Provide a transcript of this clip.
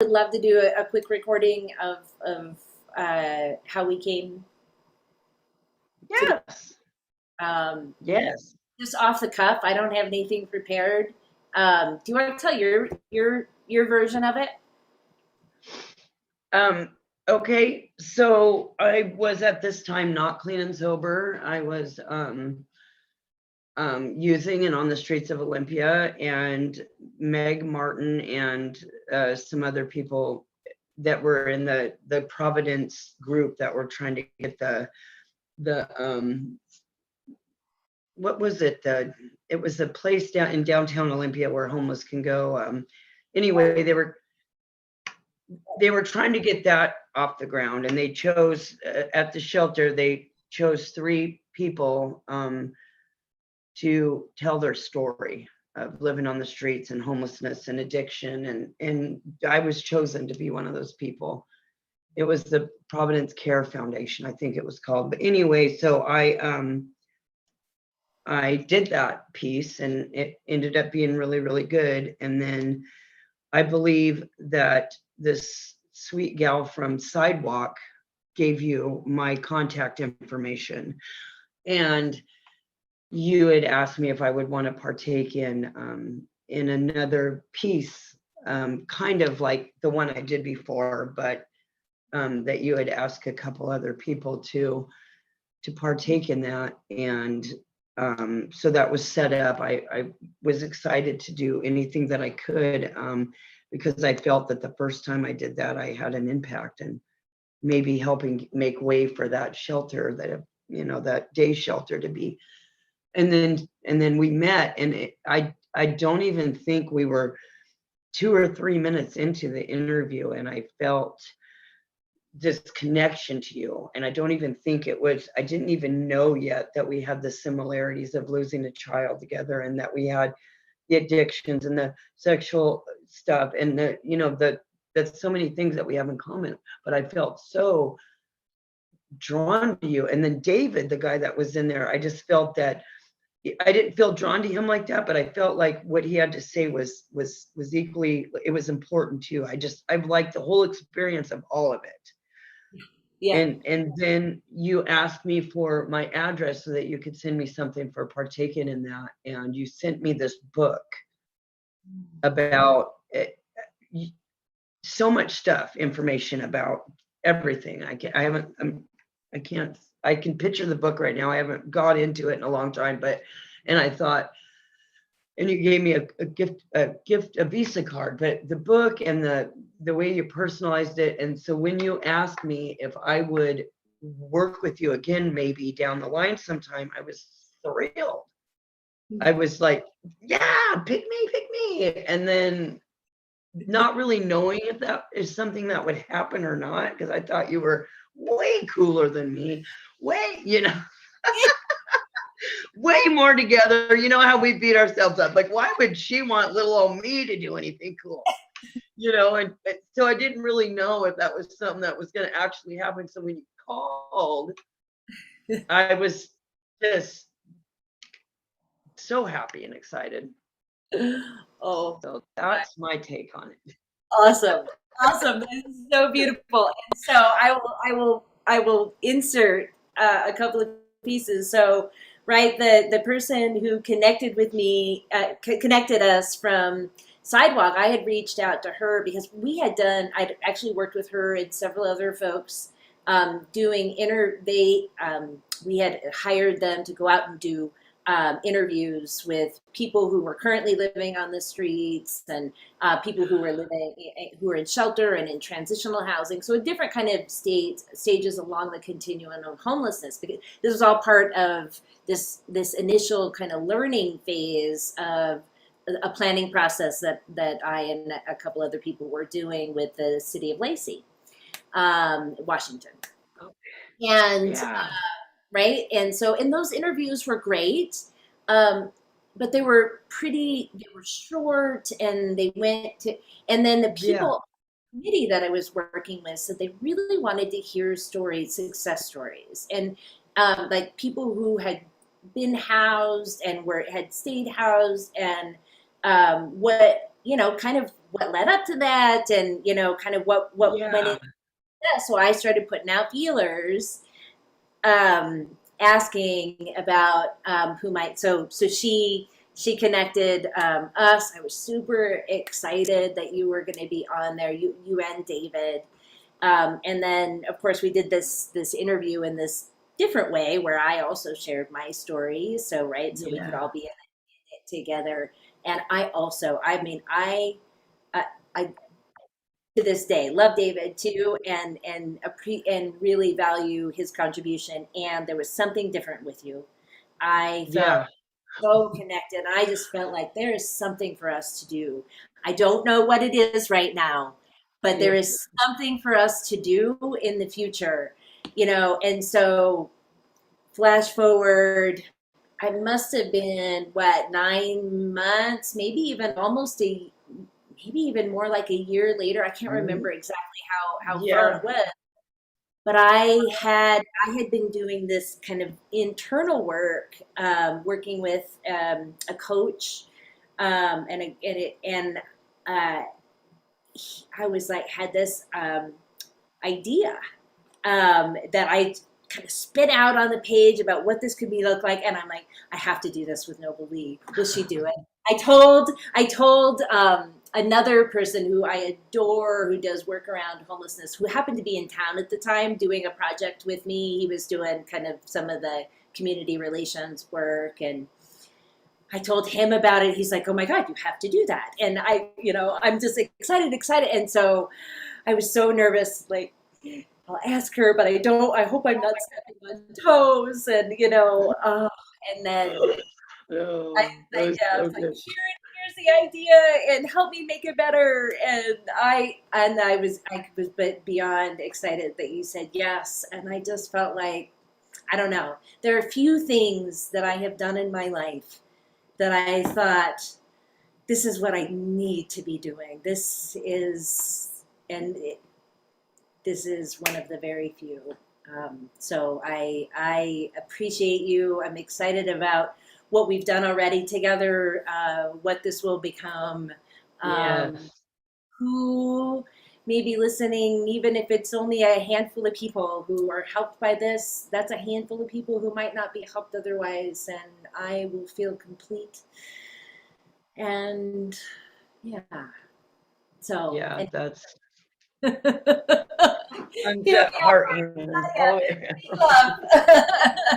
would love to do a quick recording of how we came together. Yes. Um, Yes. just off the cuff. I don't have anything prepared. Do you want to tell your version of it? Um, okay. So I was at this time not clean and sober. I was using and on the streets of Olympia, and Meg Martin and some other people that were in the Providence group that were trying to get the what was it? It was a place down in downtown Olympia where homeless can go. Anyway, they were trying to get that off the ground, and they chose at the shelter, they chose 3 people to tell their story of living on the streets and homelessness and addiction, and I was chosen to be one of those people. It was the Providence Care Foundation, I think it was called. But anyway, so I did that piece, and it ended up being really, really good. And then I believe that this sweet gal from Sidewalk gave you my contact information, and you had asked me if I would want to partake in another piece, kind of like the one I did before, but that you had asked a couple other people to partake in that. And so that was set up. I was excited to do anything that I could, because I felt that the first time I did that, I had an impact and maybe helping make way for that shelter, that day shelter to be. And then we met, and I don't even think we were 2 or 3 minutes into the interview, and I felt this connection to you. And I don't even think I didn't even know yet that we had the similarities of losing a child together, and that we had the addictions and the sexual stuff, and that's so many things that we have in common. But I felt so drawn to you. And then David, the guy that was in there, I just felt that I didn't feel drawn to him like that, but I felt like what he had to say was equally, it was important too. I liked the whole experience of all of it. Yeah. And then you asked me for my address so that you could send me something for partaking in that. And you sent me this book about it, so much stuff, information about everything. I can picture the book right now. I haven't got into it in a long time, and I thought, and you gave me a Visa card, but the book and the way you personalized it. And so when you asked me if I would work with you again, maybe down the line sometime, I was thrilled. I was like, yeah, pick me. And then not really knowing if that is something that would happen or not, because I thought you were way cooler than me, way more together. You know how we beat ourselves up, like, why would she want little old me to do anything cool? And so I didn't really know if that was something that was going to actually happen. So when you called, I was just so happy and excited. Oh, So that's my take on it. awesome. Awesome. This is so beautiful. And so I will insert a couple of pieces. So, right, the person who connected with me, connected us from Sidewalk, I had reached out to her because I'd actually worked with her and several other folks doing we had hired them to go out and do interviews with people who were currently living on the streets, and people who were in shelter and in transitional housing. So a different kind of stages along the continuum of homelessness, because this was all part of this initial kind of learning phase of a planning process that I and a couple other people were doing with the city of Lacey, Washington. And Yeah. right? And those interviews were great, but they were short, and and then the Yeah. people committee that I was working with said they really wanted to hear success stories, and like people who had been housed and had stayed housed, and what kind of what led up to that, and kind of what went Yeah. into that. So I started putting out feelers, asking about who might. So she connected us. I was super excited that you were going to be on there. You and David, and then of course we did this interview in this different way where I also shared my story. So right, so we could Yeah. all be in it together. And I mean, I to this day love David too, and really value his contribution. And there was something different with you. I felt Yeah. so connected. I just felt like there is something for us to do. I don't know what it is right now, but there Yeah. is something for us to do in the future, And so, flash forward, I must have been what, 9 months, maybe even maybe even more like a year later. I can't Mhm. remember exactly how far Yeah. it was, but I had been doing this kind of internal work, working with a coach, and uh, I was like had this idea that I kind of spit out on the page about what this could be look like, and I'm like, I have to do this with Noblelee. Will she do it? I told another person who I adore, who does work around homelessness, who happened to be in town at the time doing a project with me. He was doing kind of some of the community relations work, and I told him about it. He's like, "Oh my God, you have to do that!" And I'm just excited, and so I was so nervous, like I'll ask her, but I don't. I hope I'm not stepping on toes, and then Oh, that was yeah, I so was like, good. here's the idea, and help me make it better. And I was but beyond excited that you said yes, and I just felt like I don't know. There are a few things that I have done in my life that I thought this is what I need to be doing. And this is one of the very few. So I appreciate you. I'm excited about what we've done already together, what this will become, um, Yes. who may be listening, even if it's only a handful of people who are helped by this. That's a handful of people who might not be helped otherwise, and I will feel complete. And yeah, so Yeah, and that's heal, I'm heal, heart all the way around. love.